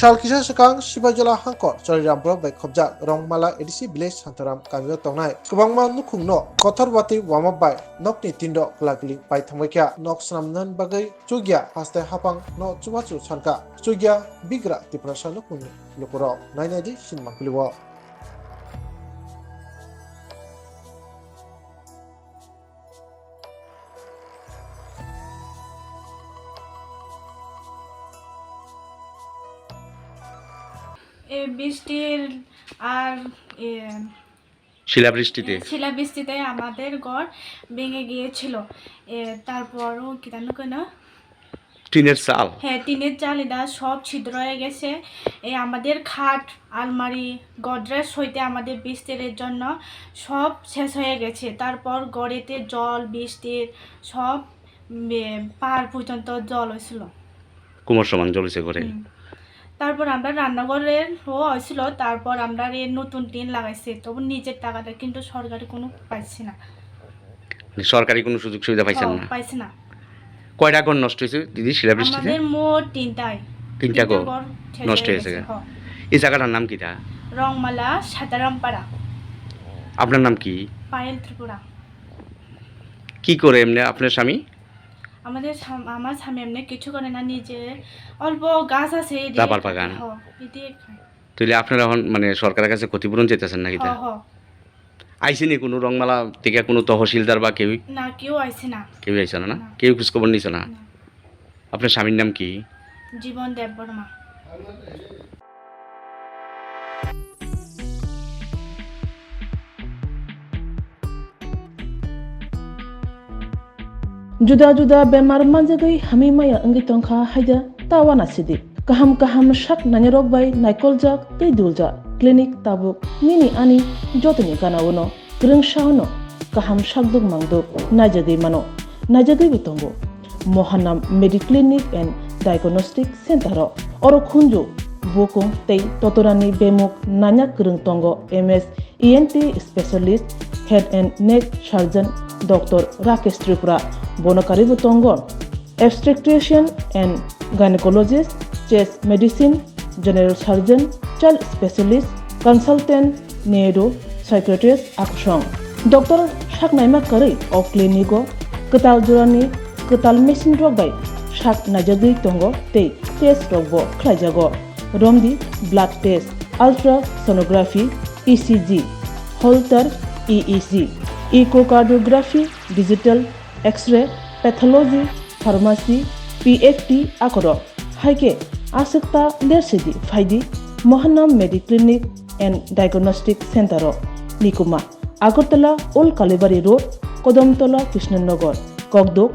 Shalkisha Sakang Shibajala Hankor Chorirampo by Kobja Rongmala Edisi Village Santaram Kamyo Tongnai Kubangma Nukhung no Kothor Wati Wama by Nokni Tindo Klagli by Thamwekya Noksnam Nan Bagai Chugya Haste Hapang no Chumachu Sanka Chugya Bigra Tiprasa Nukhung Lukuro Nainadi Shinmakuliwa বৃষ্টির আর শিলাবৃষ্টিতে আমাদের ঘর ভেঙে গিয়েছিল তারপরও কি জানো কেন টিনের চাল টিনের চাল এটা সব ছিদ্র হয়ে গেছে আমাদের খাট আলমারি গডরেজ হইতে আমাদের বৃষ্টির জন্য সব শেষ হয়ে গেছে তারপর গড়েতে জল বৃষ্টির সব পাহাড় পর্যন্ত জল হয়েছিল কোমর সমান জল হয়েছে ঘরে তারপর আমরা রান্নাঘরের হয়েছিল তারপর আমরা নতুন টিন লাগাইছি তবু নিজের টাকাটা কিন্তু সরকারি কোনো পাইছি না সরকারি কোনো সুযোগ সুবিধা পাইছেন না কয়টা ঘর নষ্ট হয়েছে দিদি শিলাবৃষ্টিতে আমাদের মোট তিনটা ঘর নষ্ট হয়েছে এই জায়গাটার নাম কিটা রংমালা সাতারামপাড়া আপনার নাম কি পায়েল ত্রিপুরা কি করে এমনি আপনার স্বামী আমার স্বামী এমনি কিছু করে না নিজে অল্প গাছ আছে রাবার বাগান তাহলে আপনারা এখন মানে সরকারের কাছে ক্ষতিপূরণ চাইতেছেন নাকি আইসিনি কোনো রংমালা থেকে কোনো তহসিলদার বা কেউ না কেউ আইছে না কেউ খোঁজ খবর নিছে না আপনার স্বামীর নাম কি জীবন দেব Varma Juda bemar manjagai hami maya angi tongkha haida tawana sidi kaham shak nanyarok bai naikolja tei dulja clinic tabuk nini ani jotoni kanawono grengshauno kaham shakduk mangduk najagai bitongo mohanam mediclinic and diagnostic center oro khunju bokung tei totorani bemuk nanya greng tongo ms ent specialist head and neck surgeon Dr. Rakesh Tripura Bonokari Butongo, obstetrician and gynecologist, chest medicine, general surgeon, child specialist, consultant, neuro, psychiatrist, aksong. Dr. Shaknaima Kari of Clinico, Ketal Jurani, Ketal Machine Rogai, Shak Najagi Tongo, Te, Test Rogo, Klajago, Romdi, blood test, ultrasonography, ECG, Holter, EEG. Echocardiography, digital, X-ray, pathology, pharmacy, PFT, akoro. Haike, asekta lersidi, faidi, Mohanam Mediclinic and Diagnostic Center, Nikuma, Agartala, Old Kalibari Road, Kodamtola, Krishnanagar, Kogdok,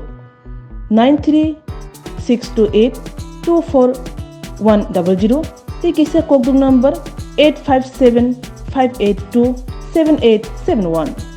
93-628-24100, Tikisa Kogdok number 857-582-7871.